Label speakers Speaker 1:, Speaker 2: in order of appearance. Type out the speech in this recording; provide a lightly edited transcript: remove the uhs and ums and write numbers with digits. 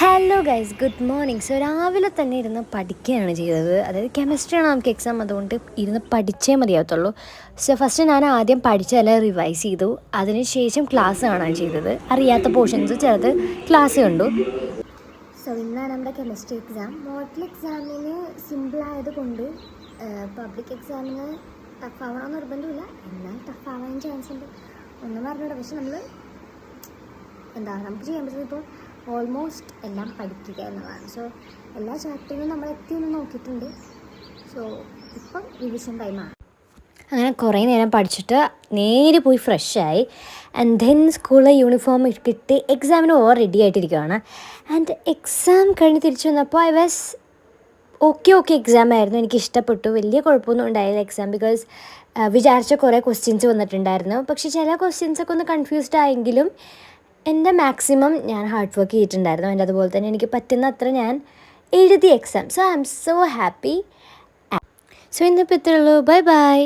Speaker 1: Hello guys, good morning. So രാവിലെ തന്നെ ഇരുന്ന് പഠിക്കുകയാണ് ചെയ്തത്. അതായത് കെമിസ്ട്രിയാണ് നമുക്ക് എക്സാം, അതുകൊണ്ട് ഇരുന്ന് പഠിച്ചേ മതിയാകത്തുള്ളൂ. സോ ഫസ്റ്റ് ഞാൻ ആദ്യം പഠിച്ചതെല്ലാം റിവൈസ് ചെയ്തു. അതിനുശേഷം ക്ലാസ് കാണാൻ ചെയ്തത്. അറിയാത്ത പോർഷൻസ് ചിലത് ക്ലാസ് കണ്ടു. സോ ഇന്നാണ് നമ്മുടെ കെമിസ്ട്രി എക്സാം. മോഡൽ എക്സാമിന് സിമ്പിളായത് കൊണ്ട് പബ്ലിക് എക്സാമിന് ടഫ് ആവണമെന്ന് നിർബന്ധമില്ല, എന്നാൽ ടഫ് ആവാൻ ചാൻസ് ഉണ്ട്. ഒന്നും പറഞ്ഞിട്ട് പക്ഷെ നമുക്ക് ചെയ്യാൻ പറ്റുന്നത് ഇപ്പോൾ ഓൾമോസ്റ്റ് എല്ലാം പഠിക്കുക എന്നതാണ്. സോ എല്ലാ ചാപ്റ്ററിലും നമ്മൾ എത്തിയൊന്ന് നോക്കിയിട്ടുണ്ട്. സോ ഇപ്പം റിവിഷൻ ടൈമാണ്. അങ്ങനെ കുറേ നേരം പഠിച്ചിട്ട് നേരെ പോയി ഫ്രഷായി. ആൻഡ് ദെൻ സ്കൂളിലെ യൂണിഫോം കിട്ടി എക്സാമിന് റെഡി ആയിട്ടിരിക്കുകയാണ്. ആൻഡ് എക്സാം കഴിഞ്ഞ് തിരിച്ചു വന്നപ്പോൾ ഐ വാസ് ഓക്കെ എക്സാം ആയിരുന്നു. എനിക്ക് ഇഷ്ടപ്പെട്ടു. വലിയ കുഴപ്പമൊന്നും ഉണ്ടായില്ല എക്സാം, ബിക്കോസ് വിചാരിച്ച കുറേ ക്വസ്റ്റ്യൻസ് വന്നിട്ടുണ്ടായിരുന്നു. പക്ഷേ ചില ക്വസ്റ്റ്യൻസൊക്കെ ഒന്ന് കൺഫ്യൂസ്ഡ് ആയെങ്കിലും എൻ്റെ മാക്സിമം ഞാൻ ഹാർഡ് വർക്ക് ചെയ്തിട്ടുണ്ടായിരുന്നു. എൻ്റെ അതുപോലെ തന്നെ എനിക്ക് പറ്റുന്ന അത്ര ഞാൻ എഴുതി exam. So I am so happy. So ഇന്നിപ്പോൾ ഇത്രയുള്ളൂ. Bye by.